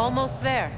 Almost there.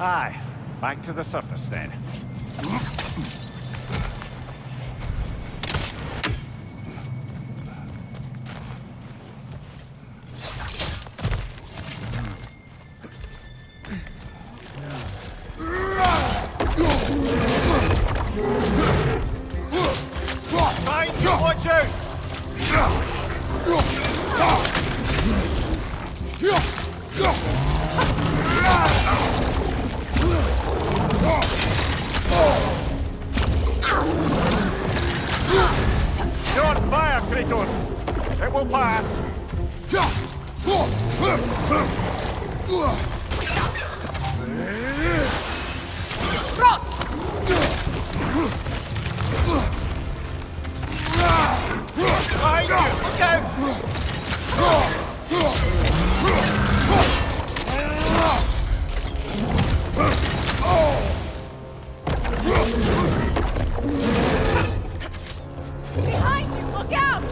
Aye. Back to the surface, then. Watch out! You're on fire, Kratos! It will pass! Behind you! Look out! Behind you! Look out!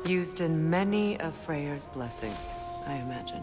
Used in many of Freyr's blessings, I imagine.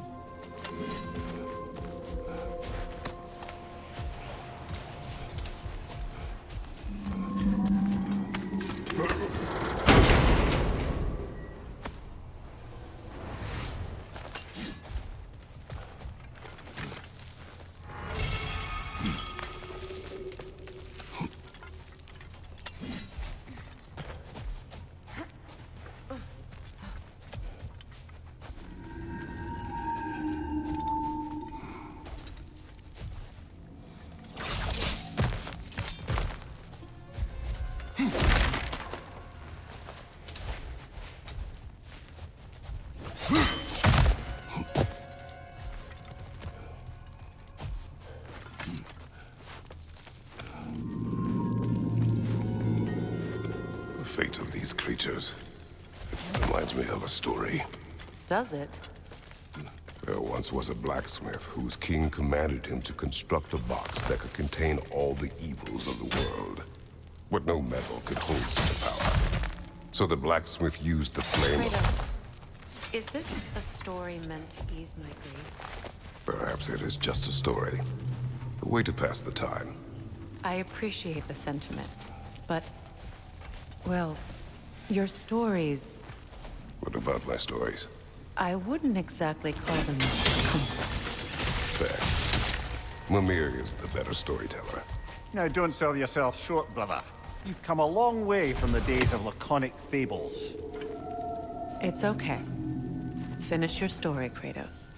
The fate of these creatures, it reminds me of a story. Does it? There once was a blacksmith whose king commanded him to construct a box that could contain all the evils of the world. But no metal could hold such a power. So the blacksmith used the flame of... Is this a story meant to ease my grief? Perhaps it is just a story. A way to pass the time. I appreciate the sentiment, but... well, your stories... What about my stories? I wouldn't exactly call them comfort. Fair. Mimir is the better storyteller. Now, don't sell yourself short, brother. You've come a long way from the days of laconic fables. It's okay. Finish your story, Kratos.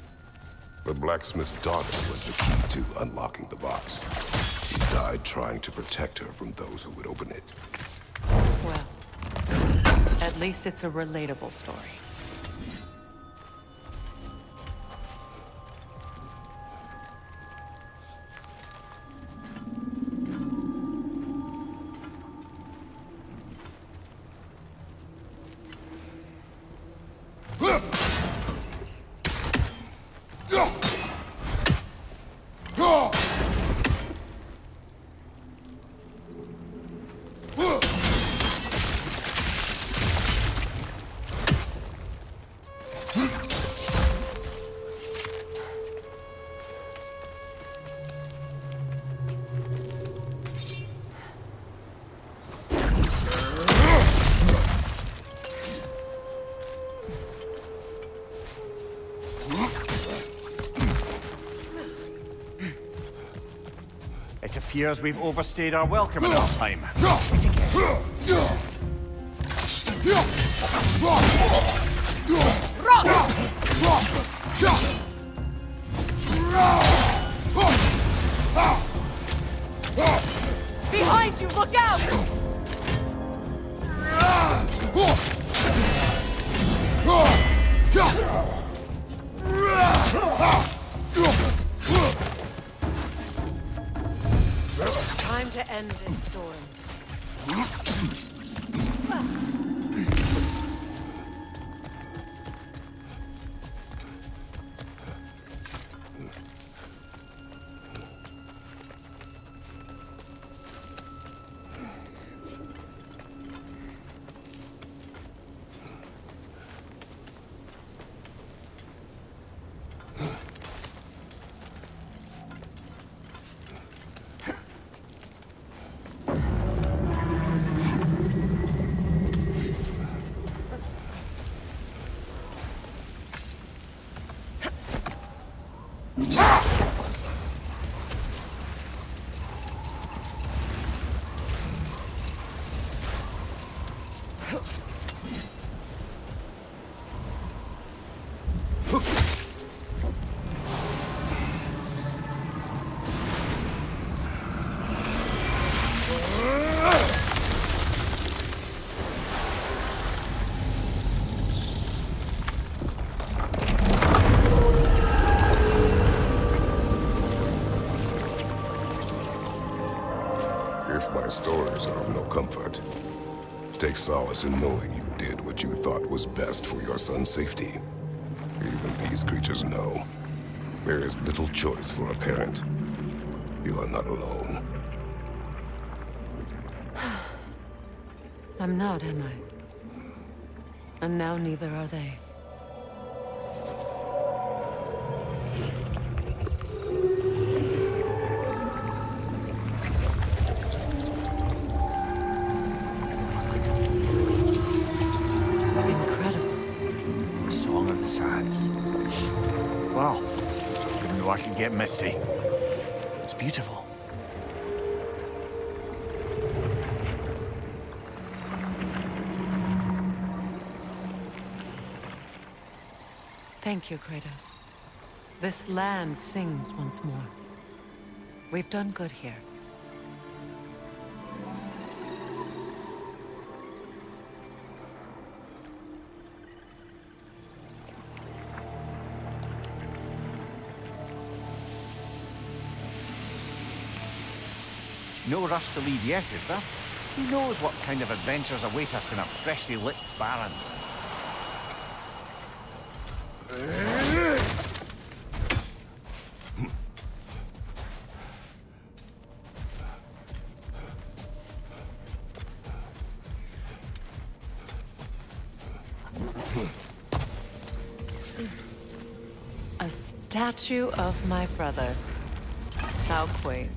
The blacksmith's daughter was the key to unlocking the box. She died trying to protect her from those who would open it. At least it's a relatable story. It appears we've overstayed our welcome in our time. Behind you, look out! Time to end this storm. Stories are of no comfort. Take solace in knowing you did what you thought was best for your son's safety. Even these creatures know. There is little choice for a parent. You are not alone. I'm not, am I? And now neither are they. Wow, didn't know I could get misty. It's beautiful. Thank you, Kratos. This land sings once more. We've done good here. No rush to leave yet, is there? Who knows what kind of adventures await us in our freshly lit barrens? A statue of my brother. How quaint.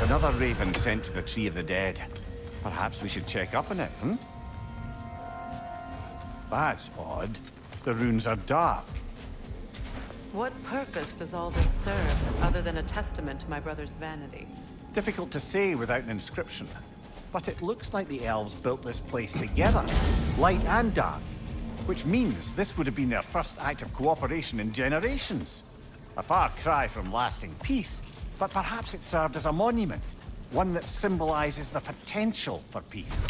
Another raven sent to the Tree of the Dead. Perhaps we should check up on it, hmm? That's odd. The runes are dark. What purpose does all this serve, other than a testament to my brother's vanity? Difficult to say without an inscription. But it looks like the elves built this place together, light and dark. Which means this would have been their first act of cooperation in generations. A far cry from lasting peace, but perhaps it served as a monument. One that symbolizes the potential for peace.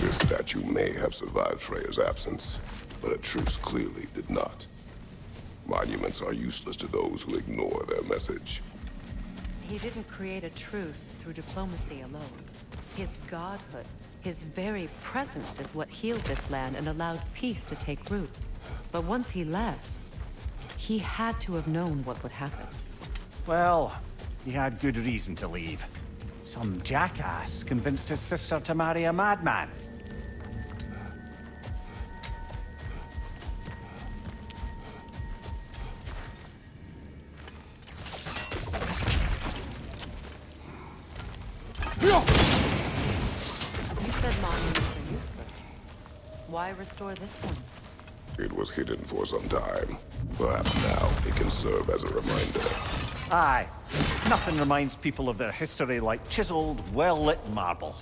This statue may have survived Freya's absence, but a truce clearly did not. Monuments are useless to those who ignore their message. He didn't create a truce through diplomacy alone. His godhood, his very presence is what healed this land and allowed peace to take root. But once he left, he had to have known what would happen. Well, he had good reason to leave. Some jackass convinced his sister to marry a madman. You said monuments are useless. Why restore this one? It was hidden for some time. Perhaps now it can serve as a reminder. Aye. Nothing reminds people of their history like chiseled, well-lit marble.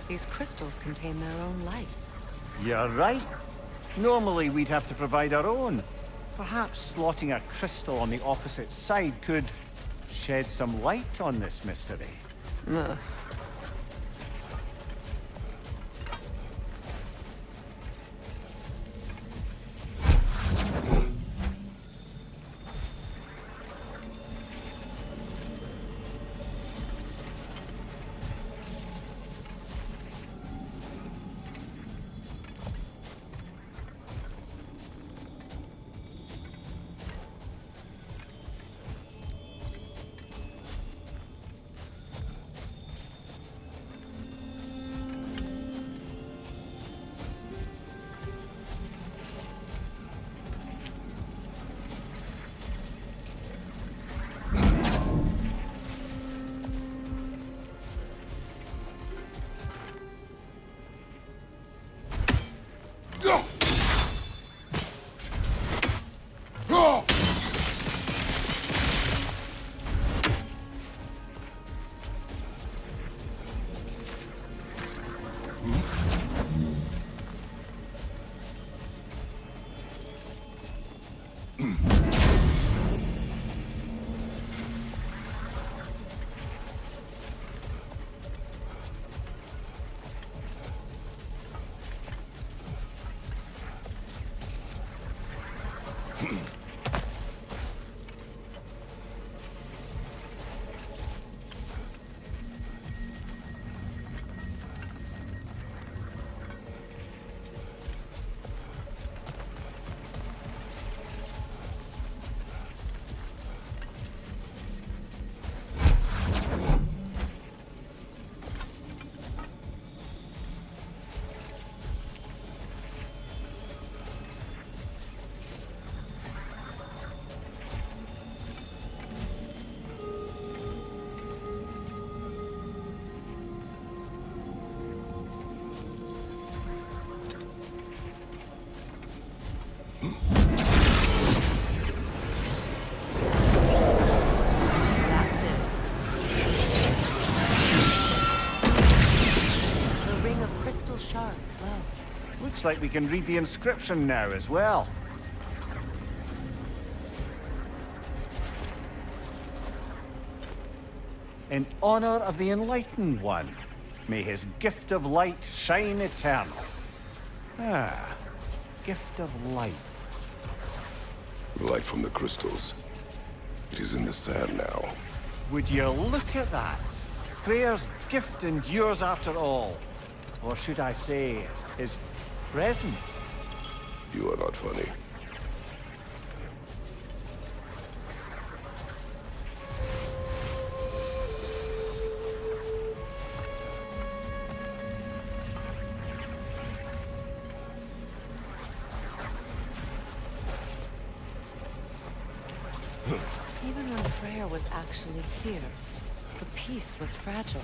These crystals contain their own light. You're right. Normally we'd have to provide our own. Perhaps slotting a crystal on the opposite side could shed some light on this mystery. Ugh. Looks like we can read the inscription now as well. In honor of the Enlightened One, may his gift of light shine eternal. Ah, gift of light. The light from the crystals. It is in the sand now. Would you look at that? Freyr's gift endures after all. Or should I say, his presence? You are not funny. Even when Freyr was actually here, the peace was fragile.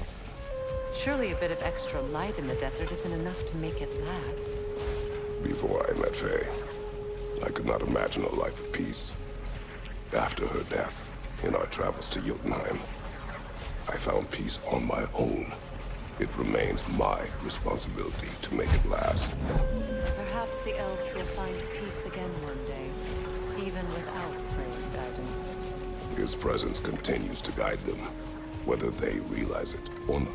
Surely a bit of extra light in the desert isn't enough to make it last. Before I met Faye, I could not imagine a life of peace. After her death, in our travels to Jotunheim, I found peace on my own. It remains my responsibility to make it last. Perhaps the elves will find peace again one day, even without Freyr's guidance. His presence continues to guide them, whether they realize it or not.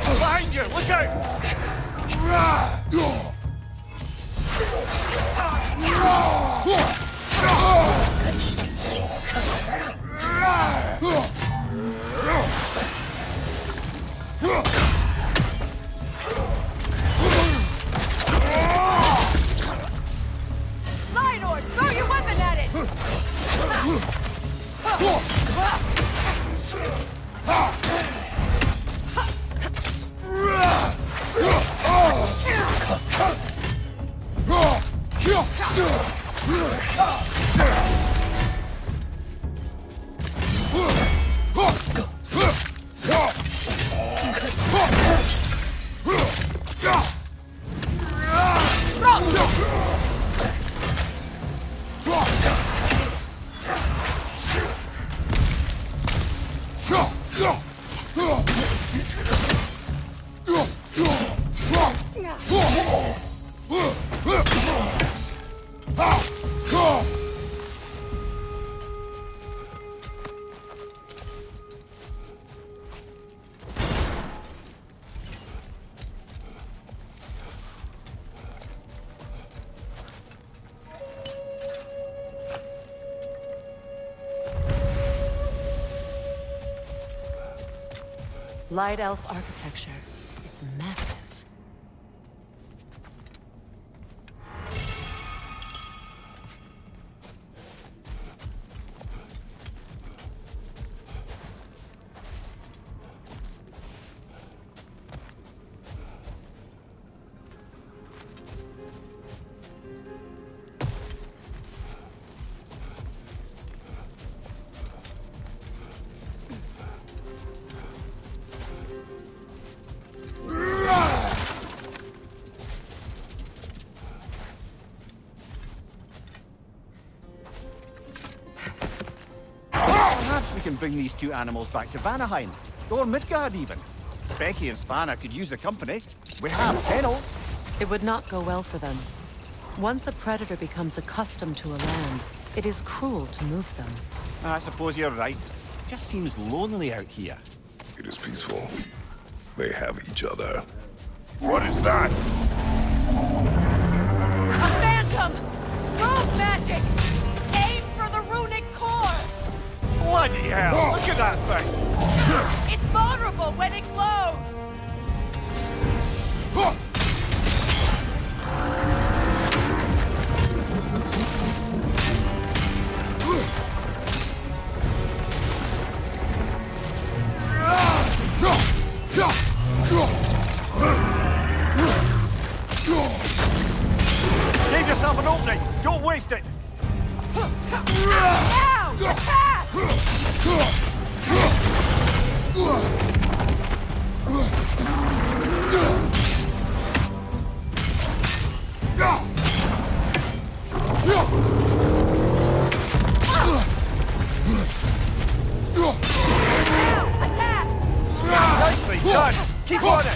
Behind you! Look out! Lionor, throw your weapon at it! Light elf architecture. It's massive. Perhaps we can bring these two animals back to Vanaheim, or Midgard even. Becky and Spanna could use the company. We have kennels. It would not go well for them. Once a predator becomes accustomed to a land, it is cruel to move them. I suppose you're right. It just seems lonely out here. It is peaceful. They have each other. What is that? A phantom! Rune magic! Aim for the runic core! Bloody hell! Look at that thing! It's vulnerable when it glows! yourself an opening! Don't waste it! Now! Attack! Nicely done! Keep on it!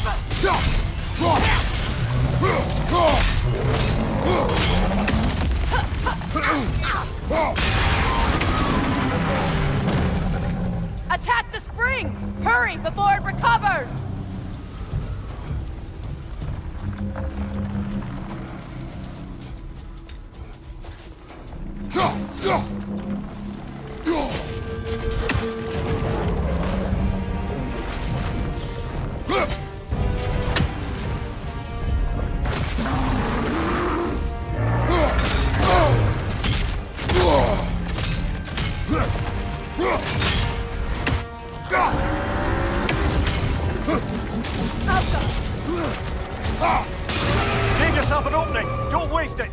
Attack the springs! Hurry before it recovers! Give yourself an opening! Don't waste it!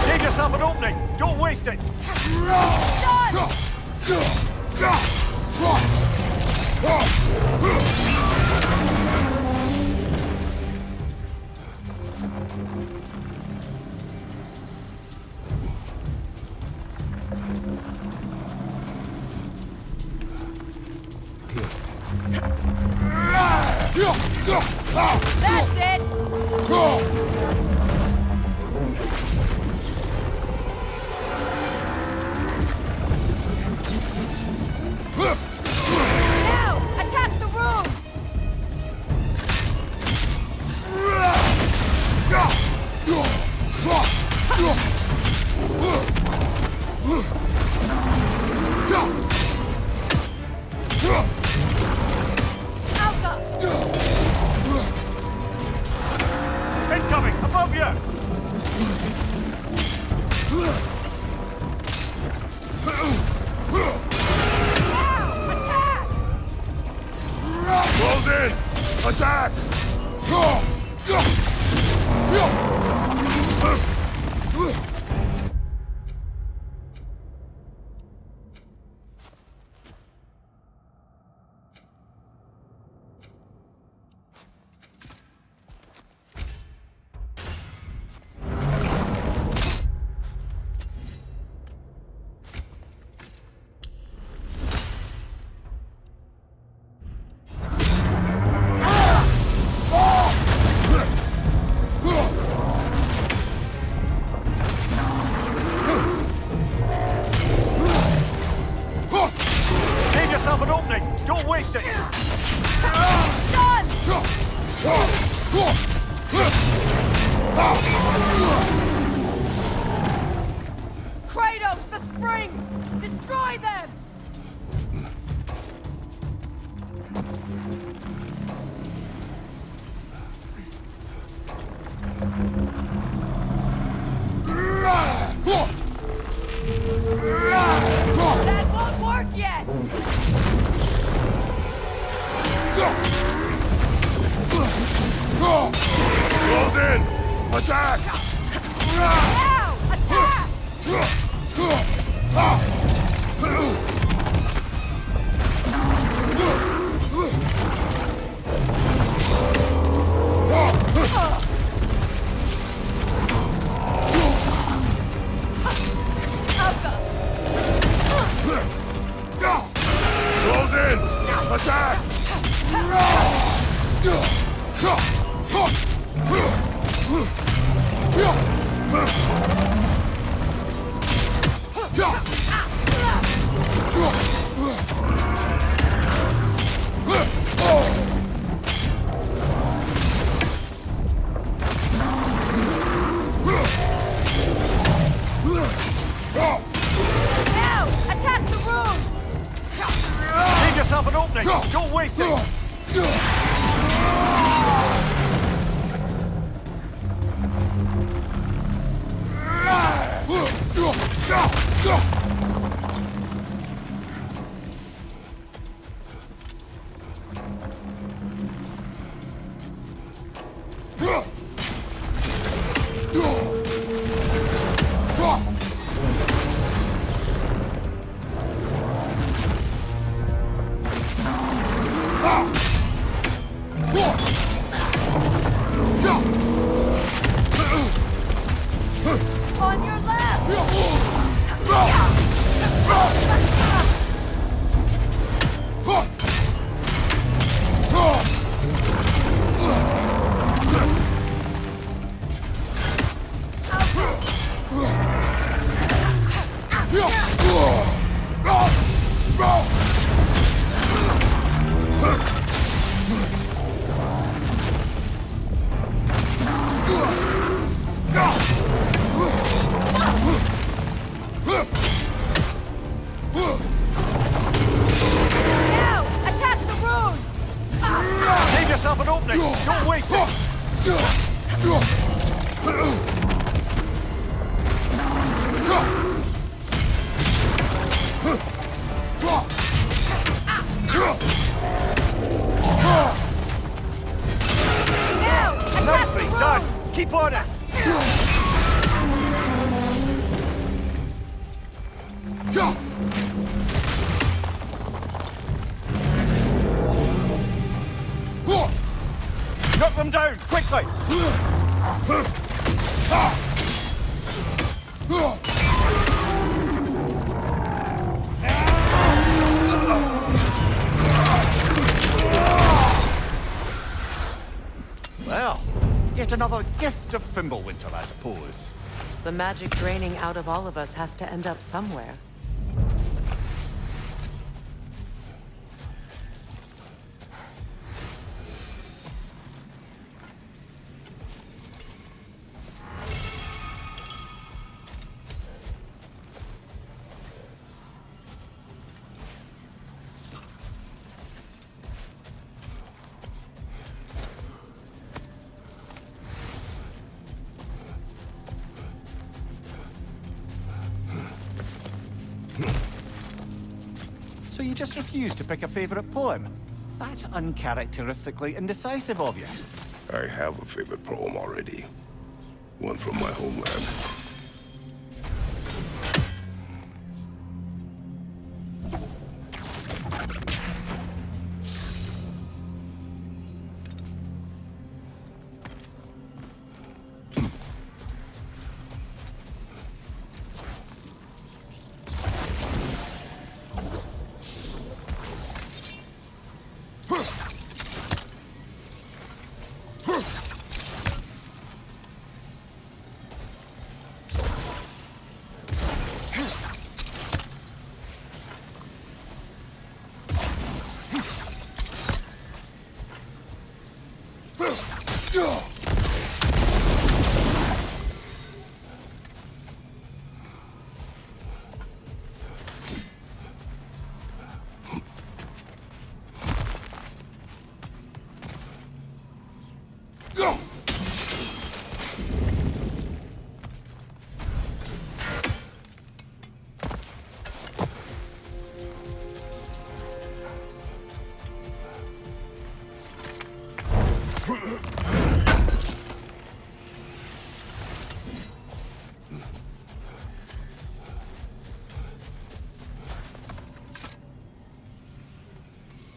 Give yourself an opening! Don't waste it! That's it! Now! Attack the room! Incoming! Above you! Close in! Attack! Give yourself an opening! Don't waste it! Done! Kratos, the springs! Destroy them! That won't work yet! Close in! Attack! Now! Attack! Close in! Attack! On your left! Now! Attack the rune! Leave yourself an opening! Don't waste it! Now! Attack Nicely the rune! done! Keep on it! Knock them down, quickly! Well, yet another gift of Fimbulwinter, I suppose. The magic draining out of all of us has to end up somewhere. So you just refuse to pick a favorite poem? That's uncharacteristically indecisive of you. I have a favorite poem already. One from my homeland.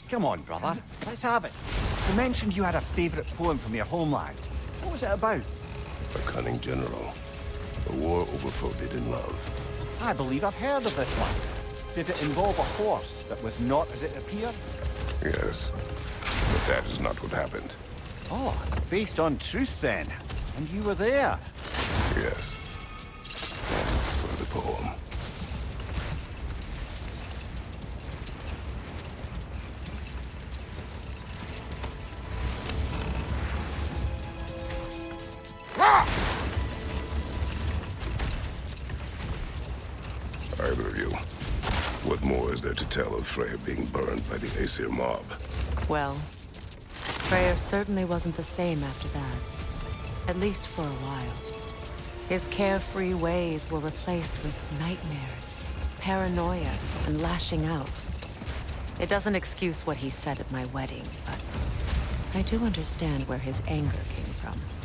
Come on, brother. Let's have it. You mentioned you had a favorite poem from your homeland. What was it about? A cunning general. A war over forbidden love. I believe I've heard of this one. Did it involve a horse that was not as it appeared? Yes. But that is not what happened. Oh, it's based on truth then. And you were there. Yes. For the poem. Either of you. What more is there to tell of Freya being burned by the Aesir mob? Well, Freyr certainly wasn't the same after that. At least for a while. His carefree ways were replaced with nightmares, paranoia, and lashing out. It doesn't excuse what he said at my wedding, but I do understand where his anger came from. from.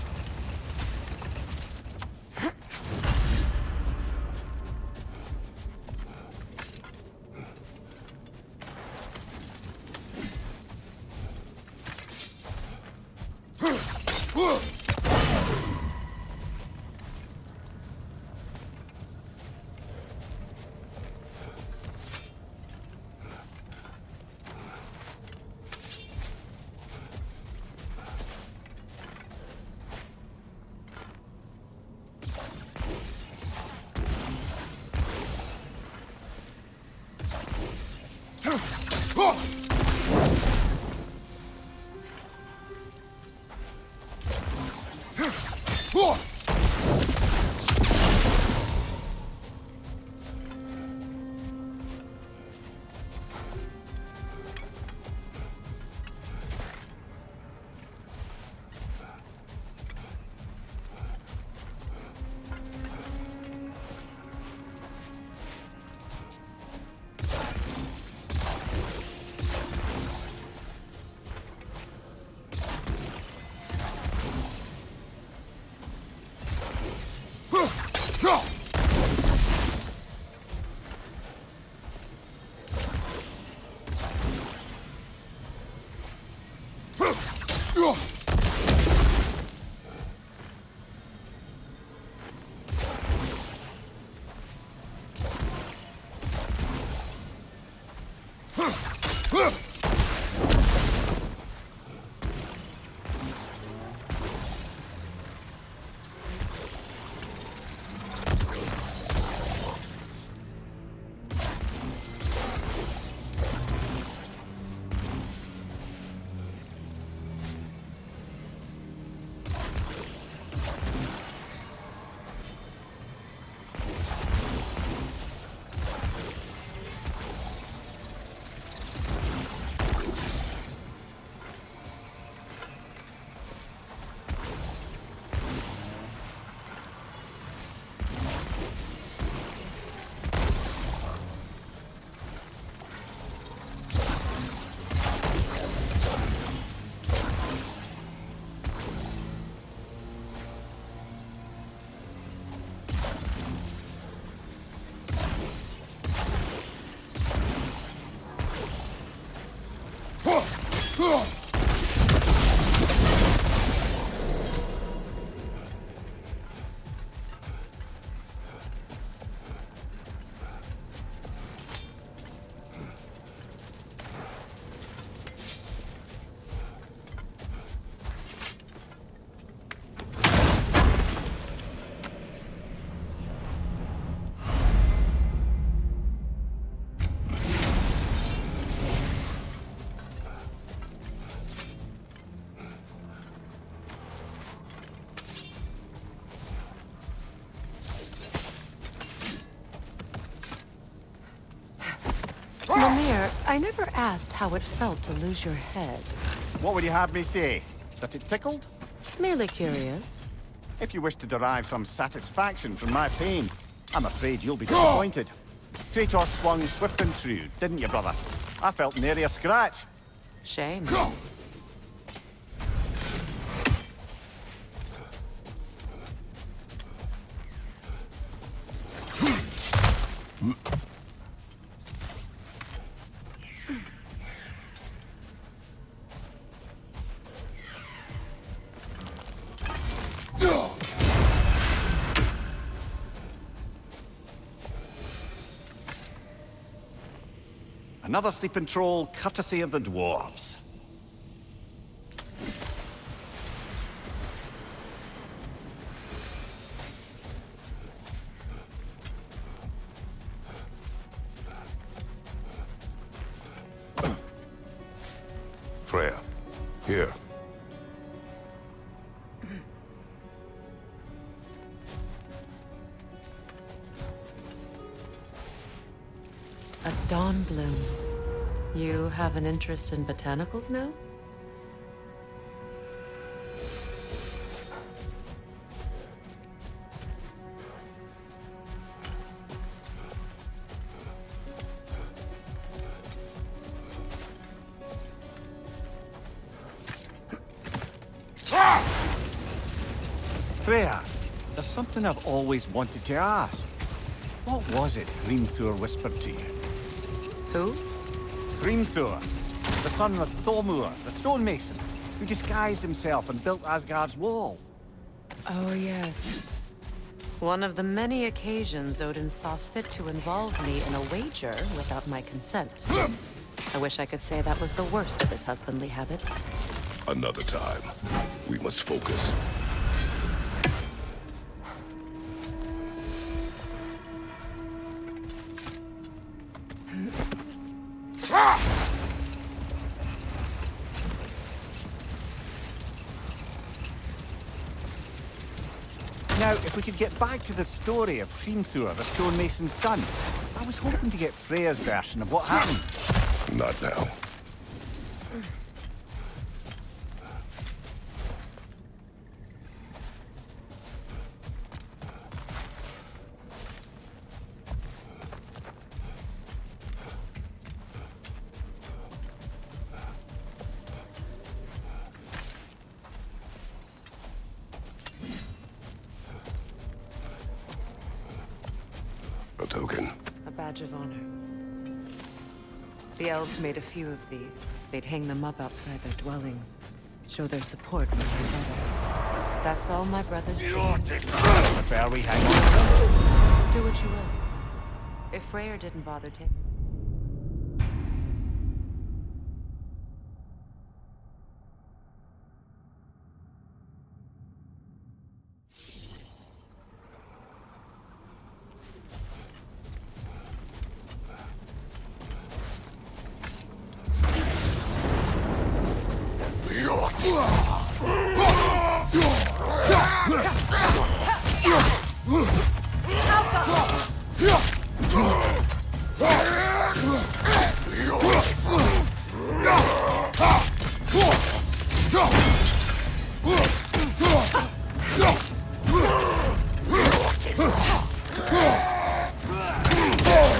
Lemire, I never asked how it felt to lose your head. What would you have me say? That it tickled? Merely curious. If you wish to derive some satisfaction from my pain, I'm afraid you'll be disappointed. Kratos swung swift and true, didn't you, brother? I felt nary a scratch. Shame. Another sleeping troll, courtesy of the dwarves. Freya, here. A dawn bloom. You have an interest in botanicals now? Freya, there's something I've always wanted to ask. What was it Hrimthur whispered to you? Who? Hrimthur, the son of Thormur, the stonemason, who disguised himself and built Asgard's wall. Oh, yes. One of the many occasions Odin saw fit to involve me in a wager without my consent. I wish I could say that was the worst of his husbandly habits. Another time. We must focus. Now, if we could get back to the story of Hrimthur, the stonemason's son, I was hoping to get Freya's version of what happened. Not now. A token. A badge of honor. The elves made a few of these. They'd hang them up outside their dwellings. Show their support for my brother. That's all my brothers do. Prefer we hang on. Do what you will. If Freyr didn't bother taking...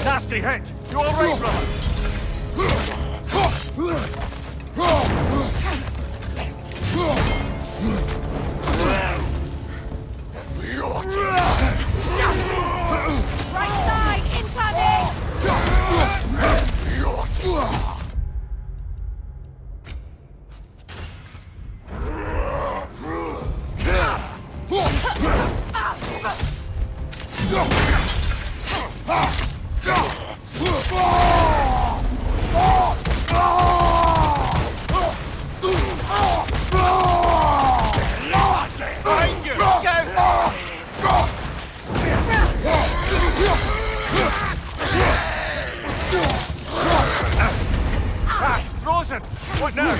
Nasty hit! You all right, brother? Right side, incoming! Frozen! What now?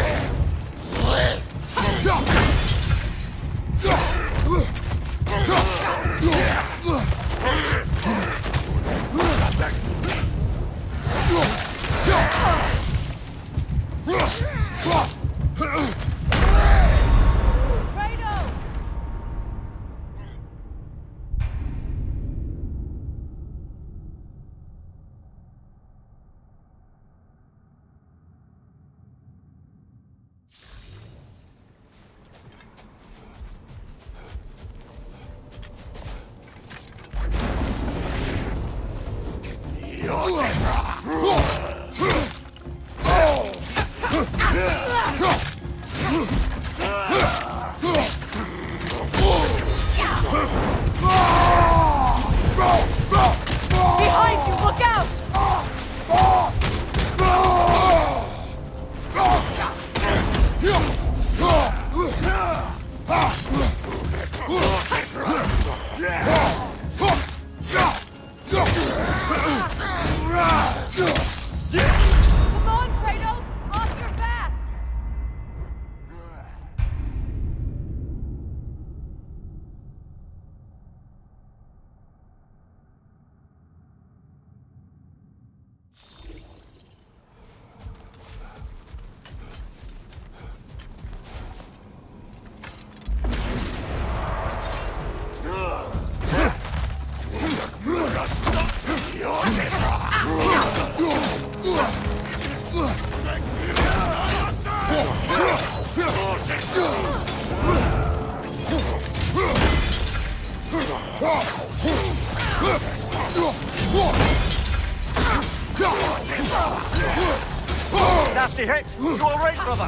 nasty hits. You all right, brother?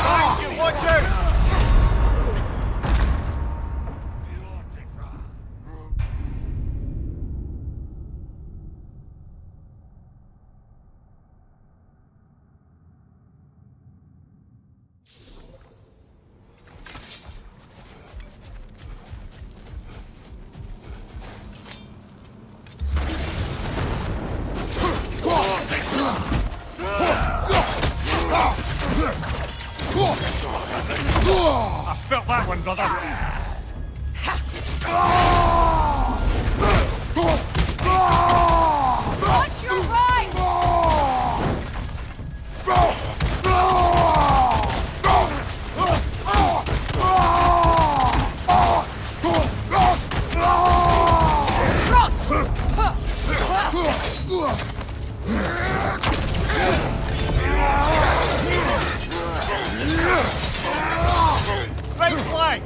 Thank you, watch out! I felt that one, brother. Watch your right! Right flank!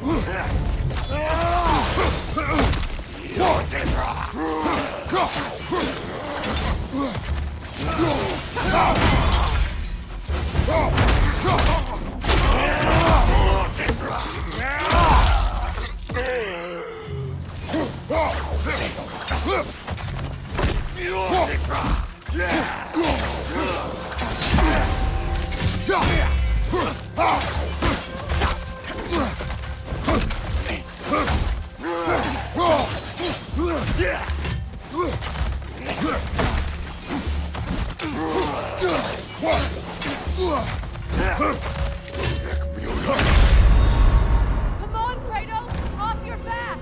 Come on, Kratos! Off your back!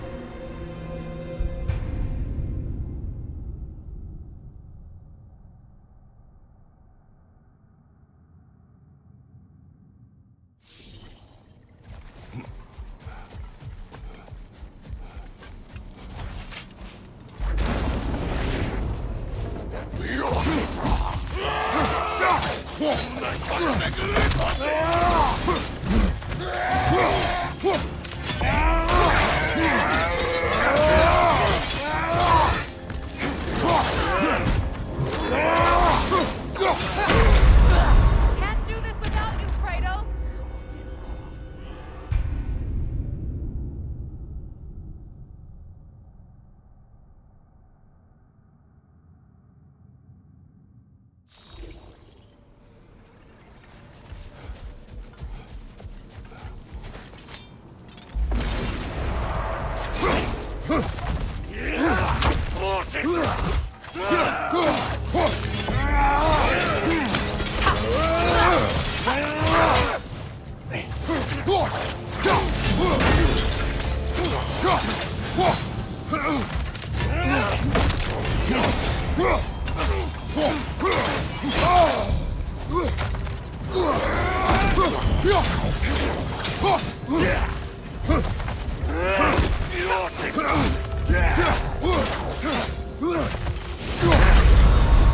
Can't do this without you, Kratos!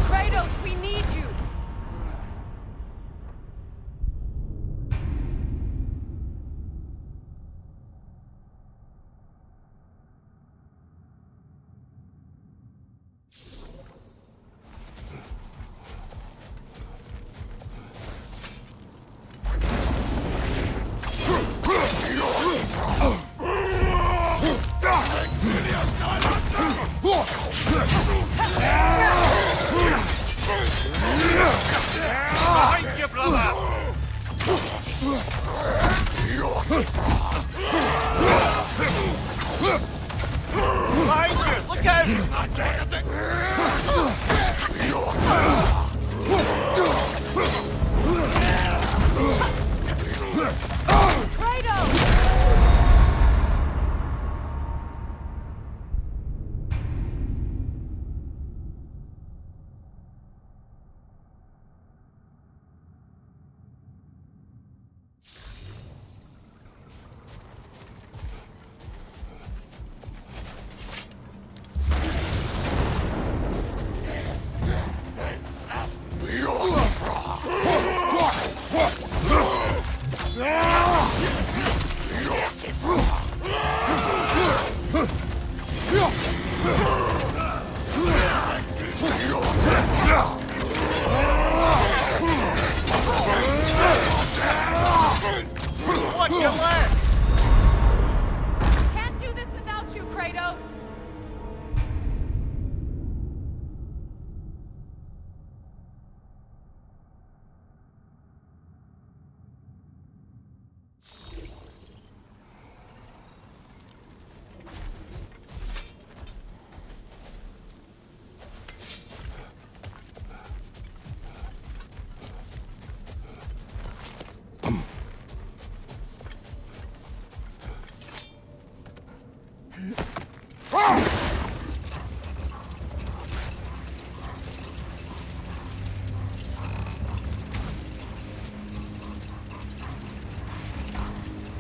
Kratos, we need you!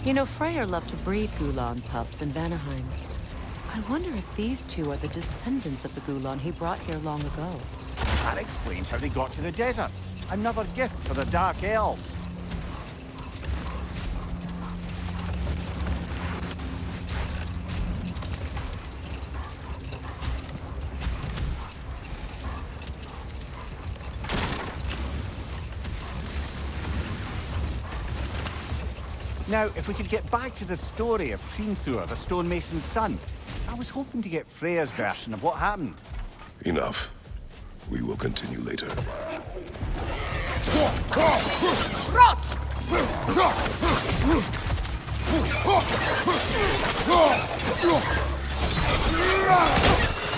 You know, Freyr loved to breed Gulan pups in Vanaheim. I wonder if these two are the descendants of the Gulan he brought here long ago. That explains how they got to the desert. Another gift for the Dark Elves. Now, if we could get back to the story of Hrimthur, the stonemason's son. I was hoping to get Freya's version of what happened. Enough. We will continue later. Rot!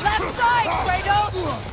Left side, Kratos!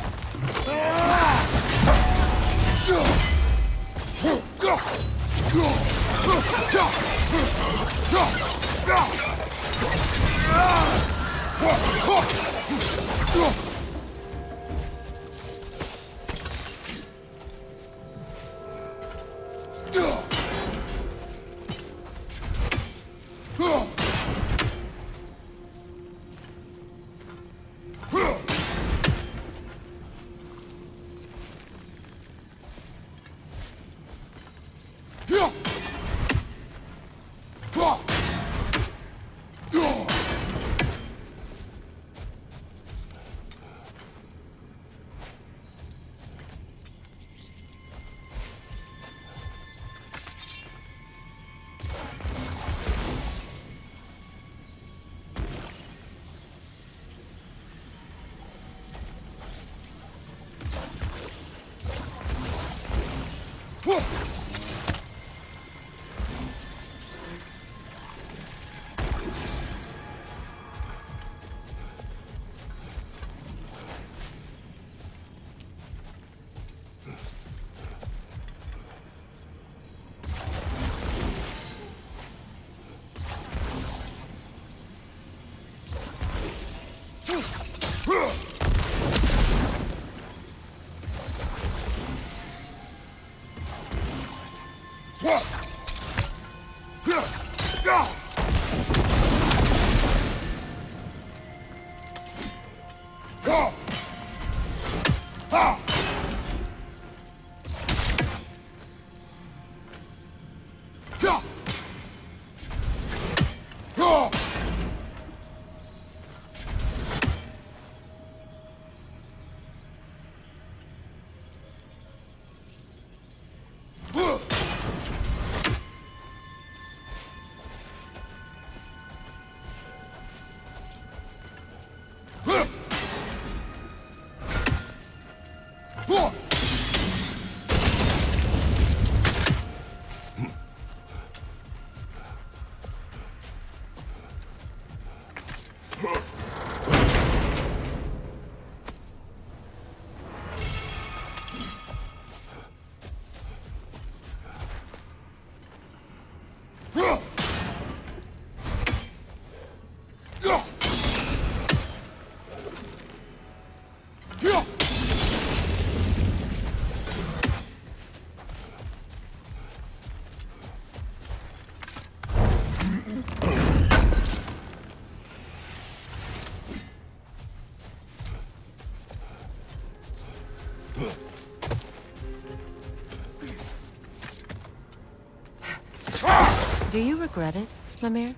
Do you regret it, Mimir?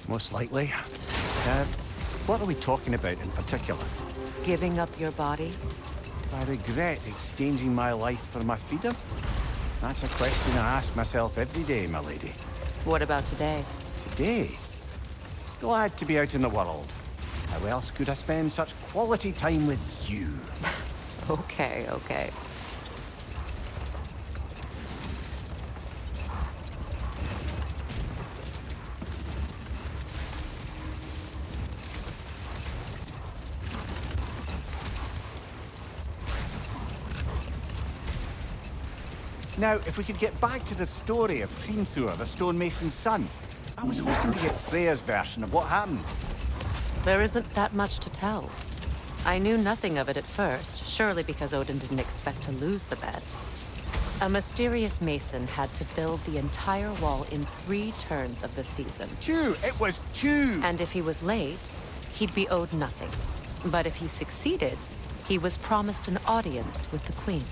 Most likely. What are we talking about in particular? Giving up your body? Do I regret exchanging my life for my freedom? That's a question I ask myself every day, my lady. What about today? Today? Glad to be out in the world. How else could I spend such quality time with you? Okay, okay. Now, if we could get back to the story of Hrimthur, the stonemason's son. I was hoping to get Freya's version of what happened. There isn't that much to tell. I knew nothing of it at first, surely because Odin didn't expect to lose the bet. A mysterious mason had to build the entire wall in 3 turns of the season. 2! It was 2! And if he was late, he'd be owed nothing. But if he succeeded, he was promised an audience with the queen.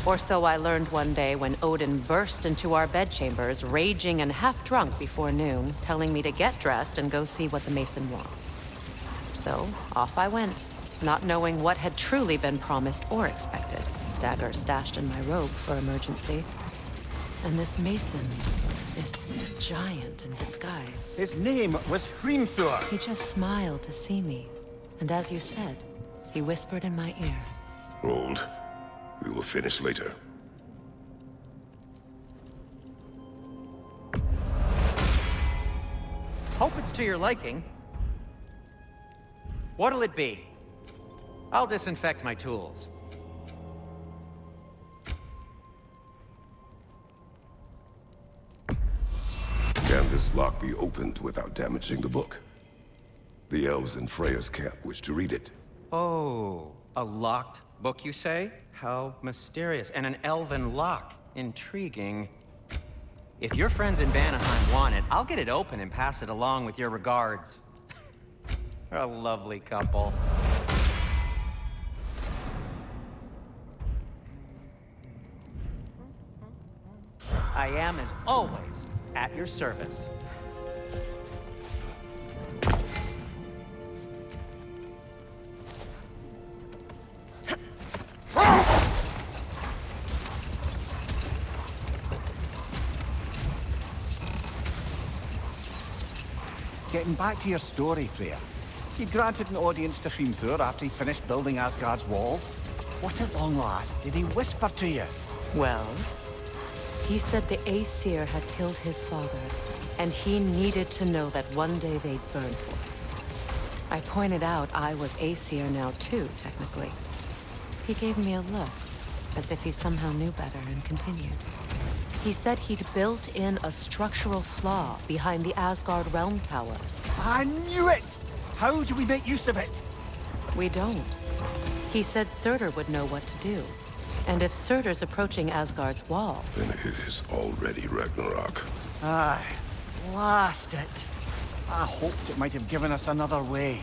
Or so I learned one day when Odin burst into our bedchambers, raging and half-drunk before noon, telling me to get dressed and go see what the mason wants. So, off I went, not knowing what had truly been promised or expected. Dagger stashed in my robe for emergency. And this mason, this giant in disguise. His name was Hrimthur. He just smiled to see me. And as you said, he whispered in my ear. Hold. We will finish later. Hope it's to your liking. What'll it be? I'll disinfect my tools. Can this lock be opened without damaging the book? The elves in Freya's camp wish to read it. Oh, a locked book, you say? How mysterious. And an elven lock. Intriguing. If your friends in Vanaheim want it, I'll get it open and pass it along with your regards. They're a lovely couple. I am, as always, at your service. Getting back to your story, Freya. You granted an audience to Hrimthur after he finished building Asgard's wall. What at long last did he whisper to you? Well, he said the Aesir had killed his father, and he needed to know that one day they'd burn for it. I pointed out I was Aesir now too, technically. He gave me a look, as if he somehow knew better, and continued. He said he'd built in a structural flaw behind the Asgard Realm Tower. I knew it! How do we make use of it? We don't. He said Surtur would know what to do. And if Surtur's approaching Asgard's wall... Then it is already Ragnarok. Aye, blast it. I hoped it might have given us another way.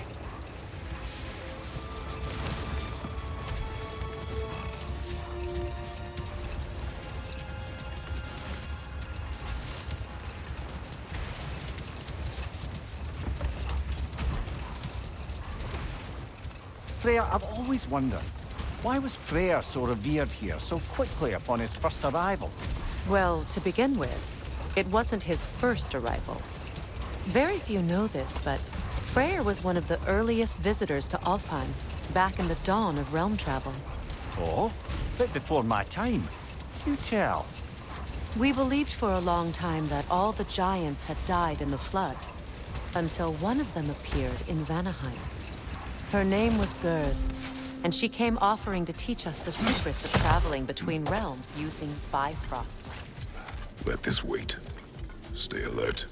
Freya, I've always wondered, why was Freyr so revered here so quickly upon his first arrival? Well, to begin with, it wasn't his first arrival. Very few know this, but Freyr was one of the earliest visitors to Alfheim, back in the dawn of realm travel. Oh? Bit before my time. You tell. We believed for a long time that all the giants had died in the flood, until one of them appeared in Vanaheim. Her name was Gerd, and she came offering to teach us the secrets of traveling between realms using Bifrost. Let this wait. Stay alert.